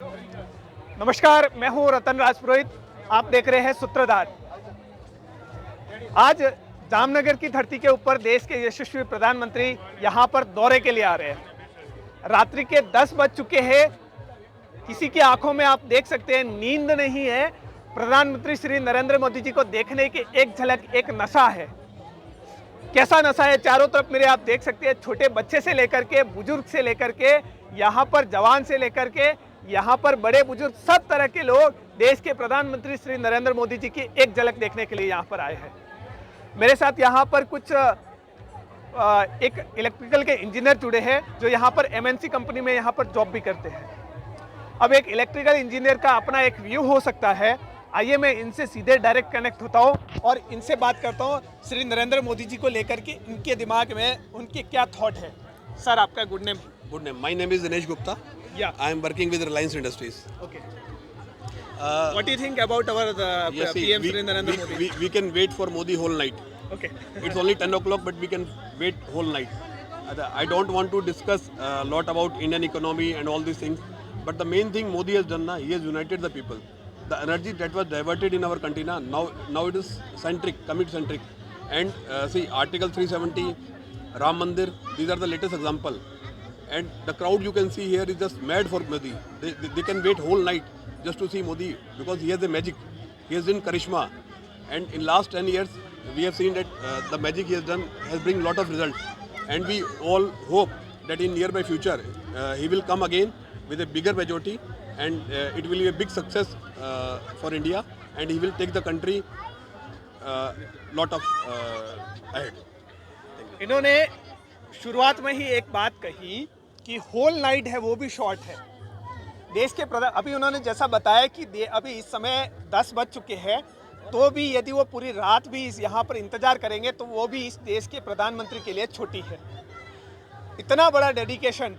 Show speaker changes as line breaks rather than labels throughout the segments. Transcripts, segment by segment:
नमस्कार, मैं हूं रतन राजपुरोहित। आप देख रहे हैं सूत्रधार। आज जामनगर की धरती के ऊपर देश के यशस्वी प्रधानमंत्री यहां पर दौरे के लिए आ रहे हैं। रात्रि के 10 बज चुके हैं। किसी की आंखों में आप देख सकते हैं नींद नहीं है। प्रधानमंत्री श्री नरेंद्र मोदी जी को देखने की एक झलक, एक नशा है। कैसा नशा है, चारों तरफ मेरे आप देख सकते हैं। छोटे बच्चे से लेकर के बुजुर्ग से लेकर के यहाँ पर जवान से लेकर के यहाँ पर बड़े बुजुर्ग, सब तरह के लोग देश के प्रधानमंत्री श्री नरेंद्र मोदी जी की एक झलक देखने के लिए यहाँ पर आए हैं। मेरे साथ यहाँ पर कुछ एक इलेक्ट्रिकल के इंजीनियर जुड़े हैं जो यहाँ पर एमएनसी कंपनी में यहाँ पर जॉब भी करते हैं। अब एक इलेक्ट्रिकल इंजीनियर का अपना एक व्यू हो सकता है। आइए मैं इनसे सीधे डायरेक्ट कनेक्ट होता हूँ और इनसे बात करता हूँ श्री नरेंद्र मोदी जी को लेकर के इनके दिमाग में उनके क्या थॉट है। सर, आपका good name?
Good name. My name is Dinesh Gupta.
Yeah.
I am working with Reliance Industries.
Okay. What do you think about our
Yes, see,
PM Shri Narendra Modi?
we can wait for Modi whole night.
Okay.
It's only 10 o'clock, but we can wait whole night. I don't want to discuss a lot about Indian economy and all these things. But the main thing Modi has done, he has united the people. The energy that was diverted in our country, now it is centric, commit centric. And see, Article 370, Ram Mandir, these are the latest example. And the crowd you can see here is just mad for Modi. They can wait whole night just to see Modi because he has the magic. He has done charisma. And in last 10 years, we have seen that the magic he has done has bring lot of results. And we all hope that in nearby future, he will come again with a bigger majority and it will be a big success for India and he will take the country lot of ahead.
इन्होंने शुरुआत में ही एक बात कही कि whole night है वो भी शॉर्ट है। देश के प्रधान अभी उन्होंने जैसा बताया कि अभी इस समय 10 बज चुके हैं, तो भी यदि वो पूरी रात भी यहाँ पर इंतजार करेंगे तो वो भी इस देश के प्रधानमंत्री के लिए छोटी है। इतना बड़ा डेडिकेशन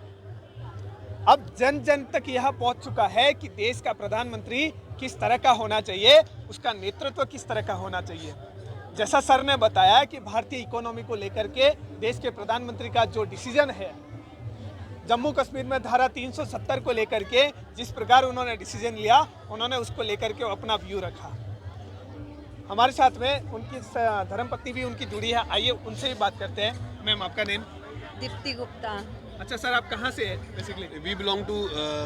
अब जन जन तक यह पहुँच चुका है कि देश का प्रधानमंत्री किस तरह का होना चाहिए, उसका नेतृत्व किस तरह का होना चाहिए। जैसा सर ने बताया कि भारतीय इकोनॉमी को लेकर के देश के प्रधानमंत्री का जो डिसीजन है, जम्मू कश्मीर में धारा 370 को लेकर के जिस प्रकार उन्होंने डिसीजन लिया, उन्होंने उसको लेकर के अपना व्यू रखा। हमारे साथ में उनकी धर्मपत्नी भी उनकी जुड़ी है। आइए उनसे भी बात करते हैं। मैम, आपका नेम?
दीप्ति गुप्ता।
अच्छा सर, आप कहाँ से हैं basically?
We belong to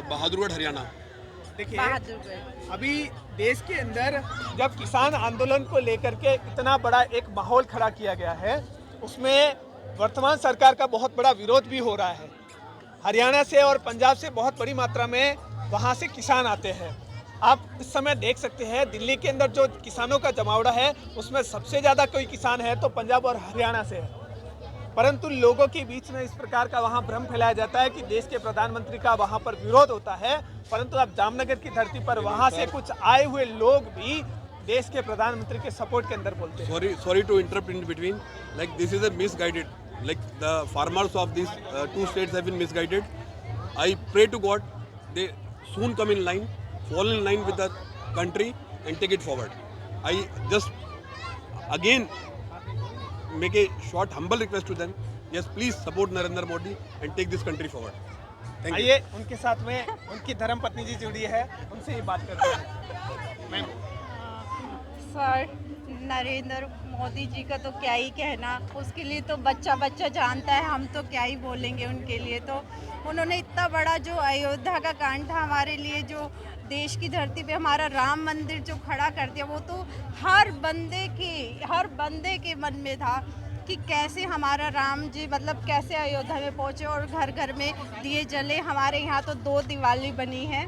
Bahadurgarh Haryana.
देखिए,
बहादुरगढ़।
अभी देश के अंदर जब किसान आंदोलन को लेकर के इतना बड़ा एक माहौल खड़ा किया गया है, उसमें वर्तमान सरकार का बहुत बड़ा विरोध भी हो रहा है। हरियाणा से और पंजाब से बहुत बड़ी मात्रा में वहाँ से किसान आते हैं। आप इस समय देख सकते हैं दिल्ली के अंदर जो किसानों का जमावड़ा है, उसमें सबसे ज़्यादा कोई किसान है तो पंजाब और हरियाणा से है। परंतु लोगों के बीच में इस प्रकार का वहाँ भ्रम फैलाया जाता है कि देश के प्रधानमंत्री का वहाँ पर विरोध होता है। परंतु अब जामनगर की धरती पर वहाँ से कुछ आए हुए लोग भी देश के प्रधानमंत्री के सपोर्ट के अंदर बोलते हैं।
Sorry to interrupt in between. Like this is a misguided. Like the farmers of these two states have been misguided. I pray to God they soon come in line, fall in line with the country and take it forward. I just again make a short humble request to them. Yes, please support Narendra Modi and take this country forward. Thank you.
आइए उनके साथ में उनकी धर्मपत्नी जी जुड़ी है, उनसे ही बात करते हैं। मैम,
सर, नरेंद्र मोदी जी का तो क्या ही कहना, उसके लिए तो बच्चा बच्चा जानता है, हम तो क्या ही बोलेंगे उनके लिए। तो उन्होंने इतना बड़ा जो अयोध्या का कांड था हमारे लिए, जो देश की धरती पे हमारा राम मंदिर जो खड़ा कर दिया, वो तो हर बंदे के मन में था कि कैसे हमारा राम जी मतलब कैसे अयोध्या में पहुँचे और घर घर में दिए जले। हमारे यहाँ तो 2 दिवाली बनी है।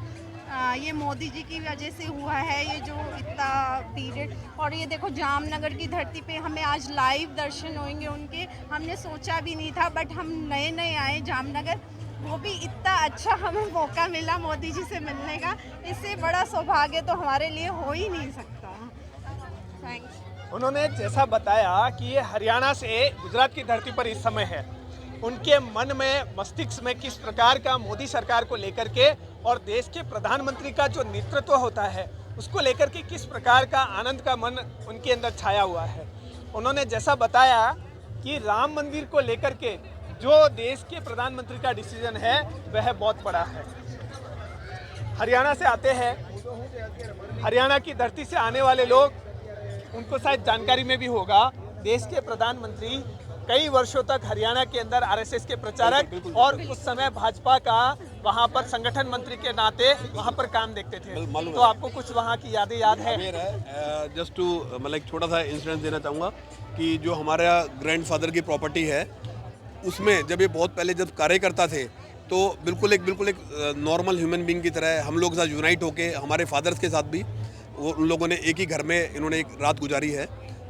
ये मोदी जी की वजह से हुआ है ये जो इतना पीरियड। और ये देखो जामनगर की धरती पे हमें आज लाइव दर्शन होंगे उनके, हमने सोचा भी नहीं था। बट हम नए नए आए जामनगर, वो भी इतना अच्छा हमें मौका मिला मोदी जी से मिलने का। इससे बड़ा सौभाग्य तो हमारे लिए हो ही नहीं सकता। थैंक्स।
उन्होंने जैसा बताया कि ये हरियाणा से गुजरात की धरती पर इस समय है, उनके मन में मस्तिष्क में किस प्रकार का मोदी सरकार को लेकर के और देश के प्रधानमंत्री का जो नेतृत्व होता है उसको लेकर के किस प्रकार का आनंद का मन उनके अंदर छाया हुआ है। उन्होंने जैसा बताया कि राम मंदिर को लेकर के जो देश के प्रधानमंत्री का डिसीजन है वह बहुत बड़ा है। हरियाणा से आते हैं, हरियाणा की धरती से आने वाले लोग, उनको शायद जानकारी में भी होगा, देश के प्रधानमंत्री कई वर्षों तक हरियाणा के अंदर आरएसएस के प्रचारक और उस समय भाजपा का वहां पर संगठन मंत्री के नाते वहां पर काम देखते थे। तो आपको कुछ वहां की यादें याद है?
जस्ट टू मतलब एक छोटा सा इंसिडेंस देना चाहूँगा कि जो हमारा ग्रैंडफादर की प्रॉपर्टी है, उसमें जब ये बहुत पहले जब कार्यकर्ता थे तो बिल्कुल एक नॉर्मल ह्यूमन बीइंग की तरह हम लोग के साथ यूनाइट होके, हमारे फादर्स के साथ भी वो उन लोगों ने एक ही घर में इन्होंने एक रात गुजारी है।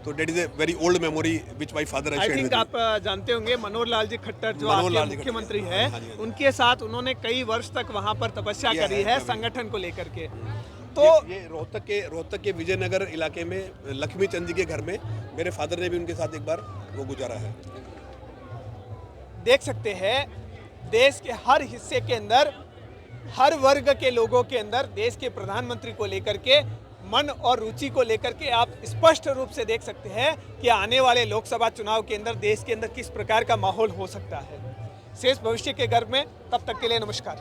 तो that is a very old memory which my father
I think आप जानते होंगे मनोहर लाल जी खट्टर जो आपके मुख्यमंत्री है, उनके साथ उन्होंने कई वर्ष तक वहां पर तपस्या करी है संगठन को लेकर के। तो
ये रोहतक के विजयनगर इलाके में लक्ष्मी चंद जी के घर में मेरे फादर ने भी उनके साथ एक बार वो गुजारा है।
देख सकते हैं देश के हर हिस्से के अंदर, हर वर्ग के लोगों के अंदर देश के प्रधानमंत्री को लेकर के मन और रुचि को लेकर के आप स्पष्ट रूप से देख सकते हैं कि आने वाले लोकसभा चुनाव के अंदर देश के अंदर किस प्रकार का माहौल हो सकता है। शेष भविष्य के गर्भ में, तब तक के लिए नमस्कार।